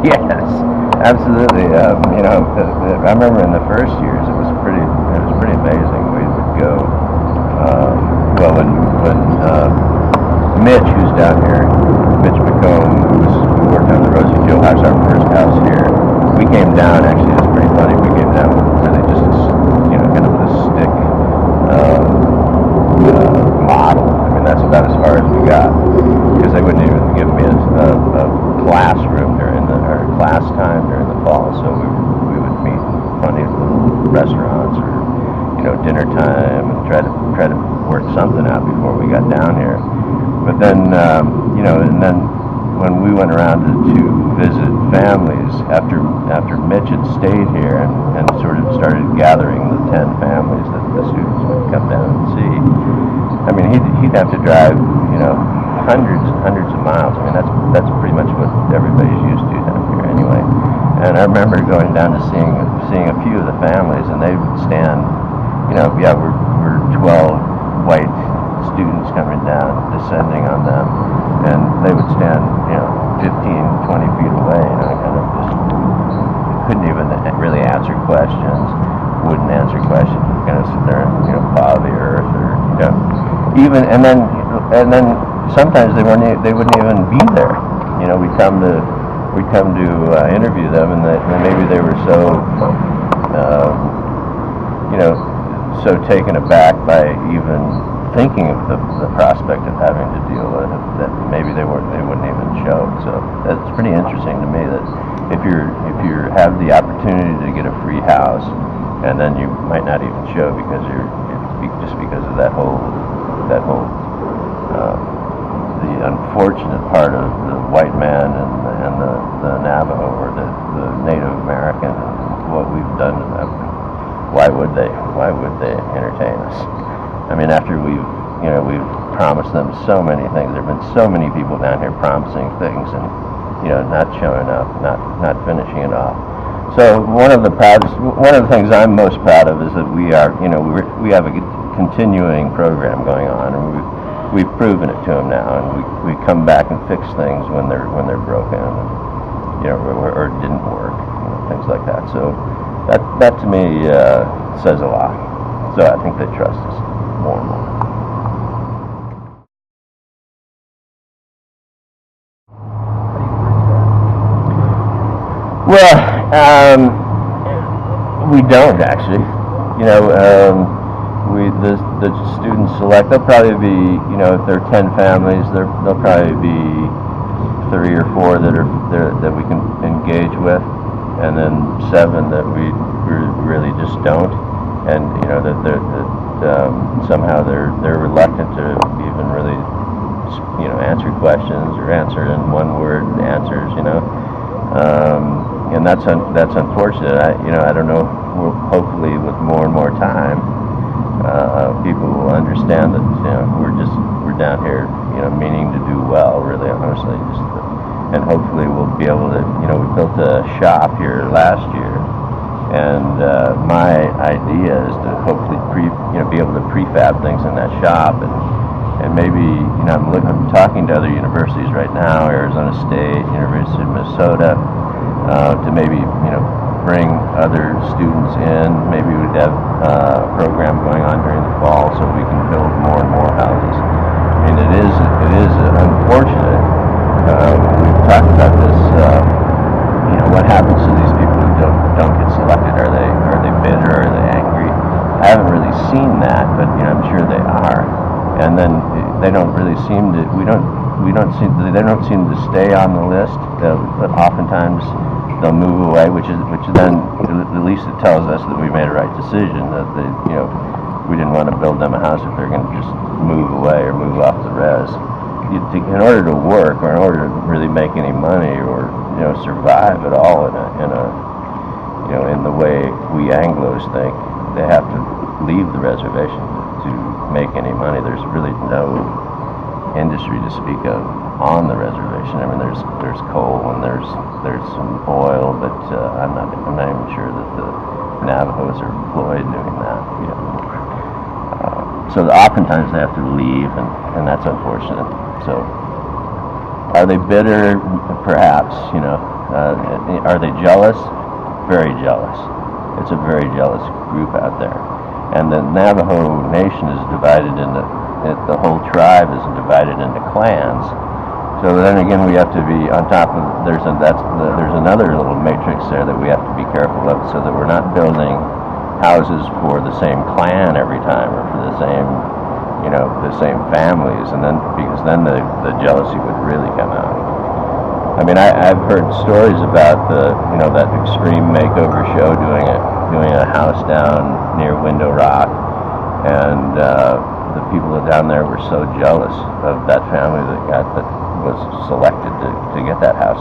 Yes, absolutely. You know, I remember in the first years it was pretty amazing. We would go. Well, when Mitch, who's down here, Mitch McComb, who worked on the Rosie Joe house, our first house here. We came down. Actually, it was pretty funny. We came down with really just kind of a stick model. I mean, that's about as far as we got, because they wouldn't even give me a classroom during our class time during the fall. So we would meet in funny little restaurants or dinner time and try to work something out before we got down here. But then and then when we went around to visit families after Mitch had stayed here and sort of started gathering the 10 families that the students would come down and see. I mean, he'd have to drive hundreds and hundreds of miles. I mean, that's pretty much what everybody's used to down here anyway. And I remember going down to seeing a few of the families, and they would stand. We're 12 white students coming down, descending on them, and they would stand 15, 20 feet away, kind of just couldn't even really answer questions, wouldn't answer questions, kind of sit there and paw the earth, or even and then sometimes they wouldn't even be there. We'd come to interview them, and maybe they were so so taken aback by even thinking of the prospect of having to deal with it that maybe they wouldn't even show. So that's pretty interesting to me, that if you have the opportunity to get a free house, and then you might not even show because just because of that whole the unfortunate part of the white man and the Navajo, or the Native American, and what we've done to them. Why would they entertain us? I mean, after we've promised them so many things. There've been so many people down here promising things and not showing up, not finishing it off. So one of the things I'm most proud of is that we have a continuing program going on, and we've proven it to them now, and we come back and fix things when they're broken, and, or didn't work, things like that. So that to me says a lot. So I think they trust us more and more. Well, we don't actually. The students select. They'll probably be, if there are 10 families, there'll probably be 3 or 4 that we can engage with, and then 7 that we really just don't, and somehow they're reluctant to even really answer questions or answer in one word answers, and that's unfortunate. I don't know. Hopefully, with more and more time, people will understand that we're down here, meaning to do well, really honestly, and hopefully we'll be able to. We built a shop here last year, and my idea is to hopefully be able to prefab things in that shop, and maybe I'm talking to other universities right now, Arizona State, University of Minnesota, to maybe bring other students in. Maybe we'd have a program going on during the fall so we can build more and more houses. I mean, it is unfortunate. We've talked about this. What happens to these people who don't get selected? Are they bitter? Are they angry? I haven't really seen that, but I'm sure they are. And then they don't really seem to. They don't seem to stay on the list. But oftentimes they'll move away, which then at least it tells us that we made a right decision. That we didn't want to build them a house if they're going to just move away or move off the res. In order to work, or in order to really make any money, or survive at all in the way we Anglos think, they have to leave the reservation to make any money. There's really no industry to speak of on the reservation. I mean, there's coal and there's some oil, but I'm not even sure that the Navajos are employed doing that. So oftentimes they have to leave, and that's unfortunate. So are they bitter? Perhaps, Are they jealous? Very jealous. It's a very jealous group out there. And the Navajo Nation is divided into, the whole tribe is divided into clans. So then again, we have to be on top of, there's another little matrix there that we have to be careful of, so that we're not building houses for the same clan every time, or for the same, the same families, and then, because then the jealousy would really come out. I mean, I've heard stories about that extreme makeover show doing a house down near Window Rock, and the people down there were so jealous of that family that was selected to get that house.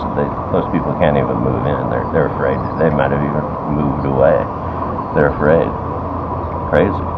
Those people can't even move in. They're afraid. They might have even moved away. They're afraid. Crazy.